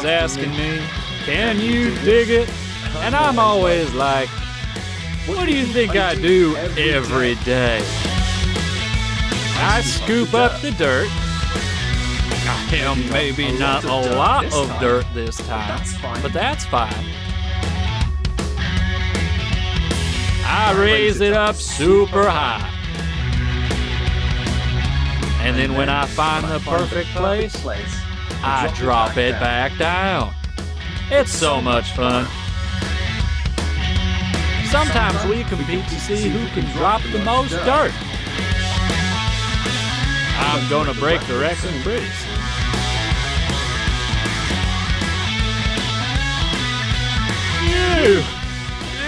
asking me, can you dig it? And I'm always like, what do you think I do every day? I scoop up the dirt. I am maybe not a lot of dirt this time, but that's fine. I raise it up super high. And then when I find the perfect place, I drop it back down. It's so much fun. Sometimes we compete to see who can drop the most dirt. I'm gonna break the record pretty soon. Phew!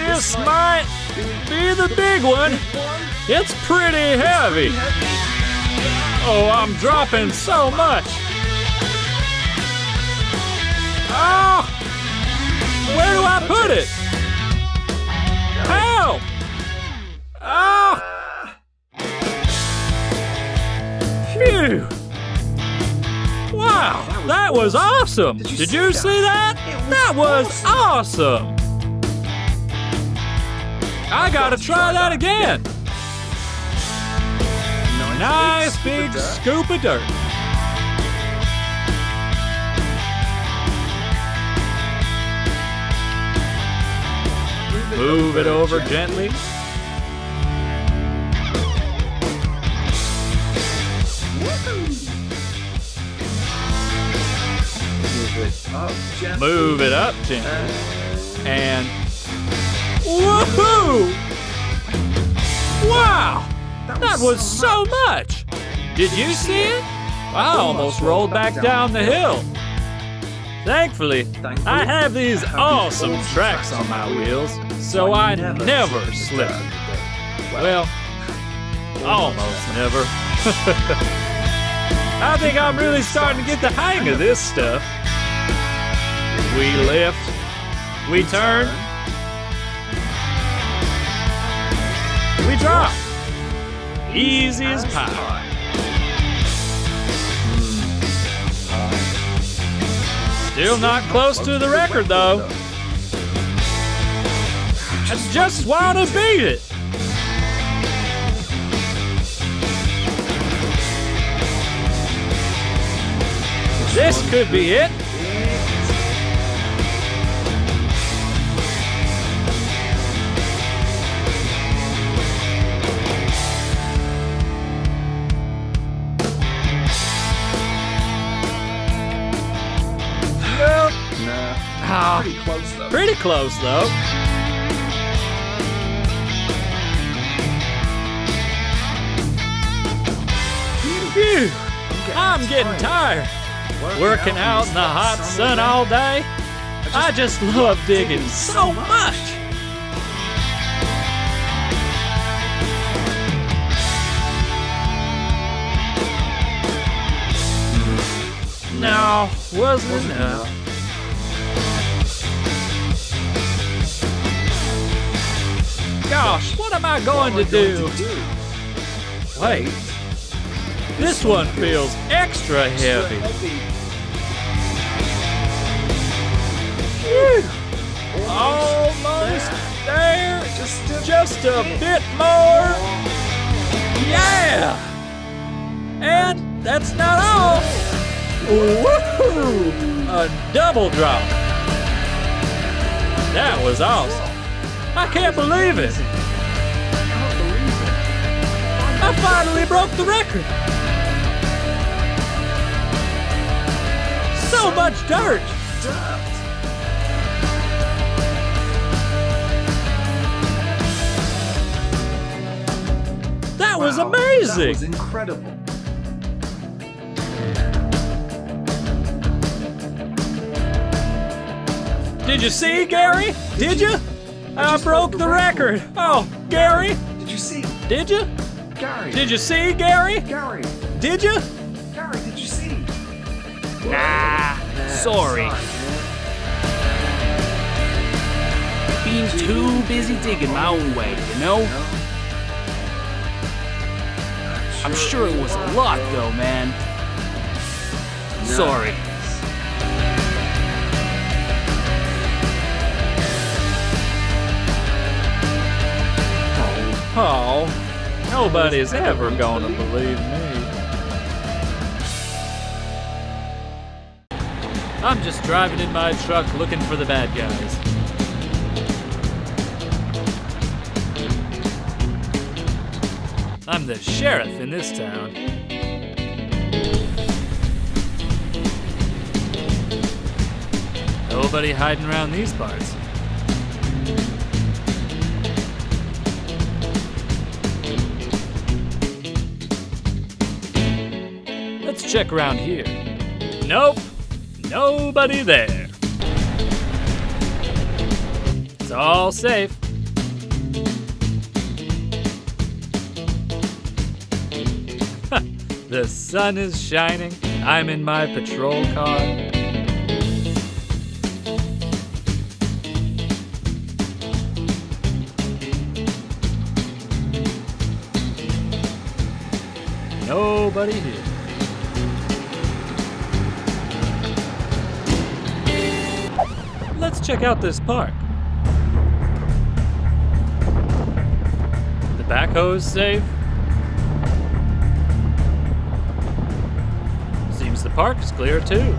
This might be the big one. It's pretty heavy. Oh, I'm dropping so much. Oh! Where do I put it? Help! Oh! Phew! Wow, that was awesome! Did you see that? That was awesome! I gotta try that again! Nice big scoop of dirt. Move it over gently. Move it up gently. And woohoo! Wow! That was so much! Did you see it? I almost rolled back down the hill. Thankfully, I have these awesome tracks on my wheels, so I never slip. Well, almost never. I think I'm really starting to get the hang of this stuff. We lift, we turn, we drop. Easy as pie. Still not close to the record though. I just want to beat it. This could be it. Pretty close though. Pretty close though. Phew! I'm getting tired. Working out in the hot sun all day. I just love digging so much. No, wasn't enough. Gosh, what am I going to do? Wait, this one feels extra heavy. Phew. Almost there, just a bit more. Yeah! And that's not all. Woohoo! A double drop. That was awesome. I can't believe it. I finally broke the record. So much dirt. That was amazing. That was incredible. Did you see, Gary? Did you? I broke the record. Oh, Gary. Did you see? Did you? Gary. Did you see, Gary? Gary. Did you? Gary, did you see? Nah, sorry. Being too busy digging my own way, you know? I'm sure it was a lot though, man. Sorry. Oh, nobody's ever gonna believe me. I'm just driving in my truck looking for the bad guys. I'm the sheriff in this town. Nobody hiding around these parts. Let's check around here. Nope, nobody there. It's all safe. The sun is shining. I'm in my patrol car. Nobody here. Let's check out this park. The backhoe's safe. Seems the park is clear too.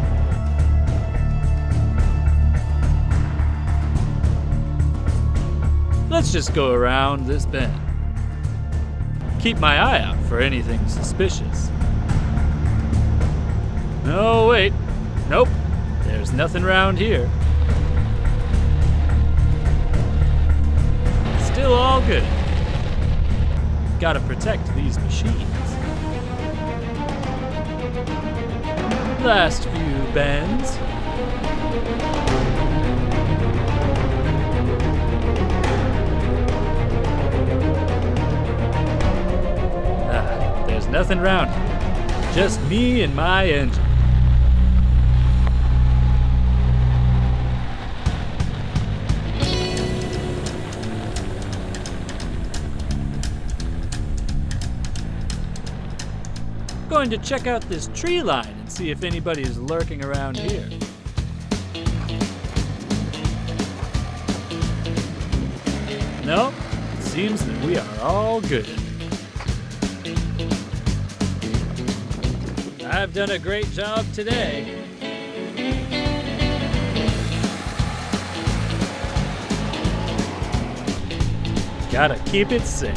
Let's just go around this bend. Keep my eye out for anything suspicious. No, wait. Nope. There's nothing around here. Still all good. Gotta protect these machines. Last few bends. There's nothing around here. Just me and my engine. Going to check out this tree line and see if anybody's lurking around here. Nope, it seems that we are all good. I've done a great job today. Gotta keep it safe.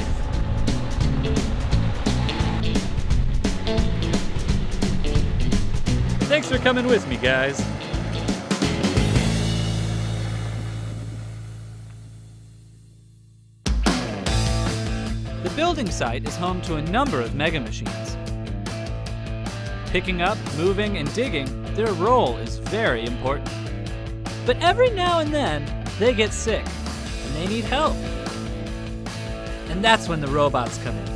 Thanks for coming with me, guys. The building site is home to a number of mega machines. Picking up, moving, and digging, their role is very important. But every now and then, they get sick, and they need help. And that's when the robots come in,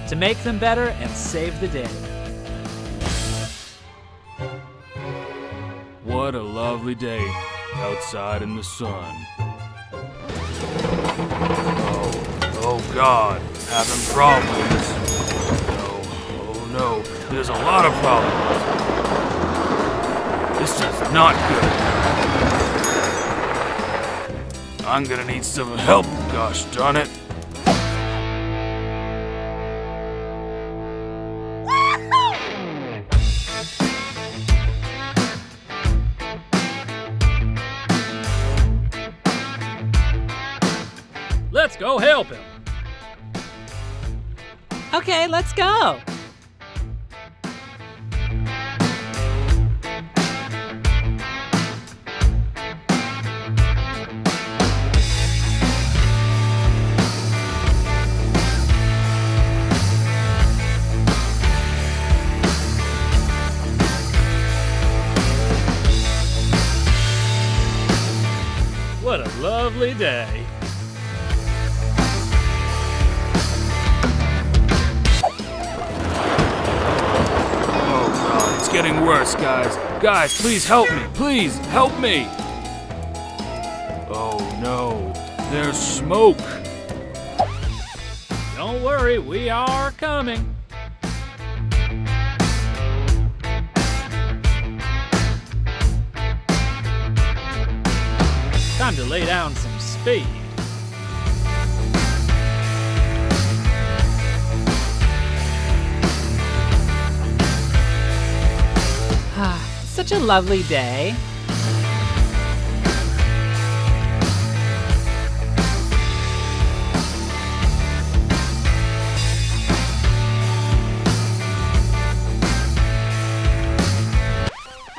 to make them better and save the day. What a lovely day outside in the sun. Oh God, having problems. Oh no, there's a lot of problems. This is not good. I'm gonna need some help, gosh darn it. Let's go help him. Okay, let's go. What a lovely day. It's getting worse, guys. Guys, please help me. Please help me. Oh no, there's smoke. Don't worry, we are coming. Time to lay down some speed. such a lovely day.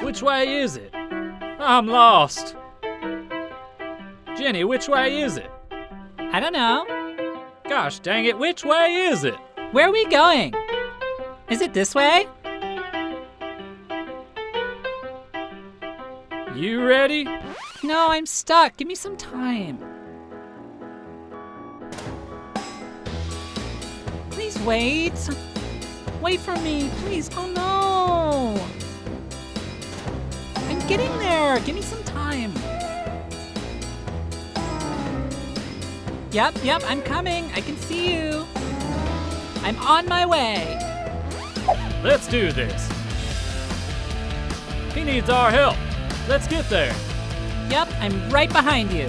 Which way is it? I'm lost. Jenny, which way is it? I don't know. Gosh dang it, which way is it? Where are we going? Is it this way? You ready? No, I'm stuck. Give me some time. Please wait. Wait for me, please. Oh no. I'm getting there. Give me some time. Yep, I'm coming. I can see you. I'm on my way. Let's do this. He needs our help. Let's get there. Yep, I'm right behind you.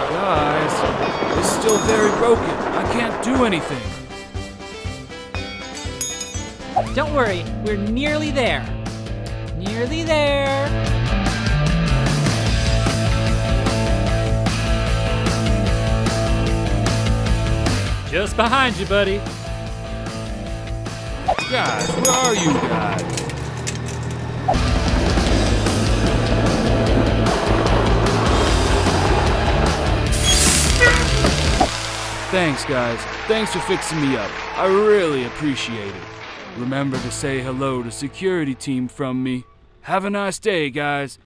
Guys, it's still very broken. I can't do anything. Don't worry, we're nearly there. Nearly there. Just behind you, buddy. Guys, where are you guys? Thanks, guys. Thanks for fixing me up. I really appreciate it. Remember to say hello to security team from me. Have a nice day, guys.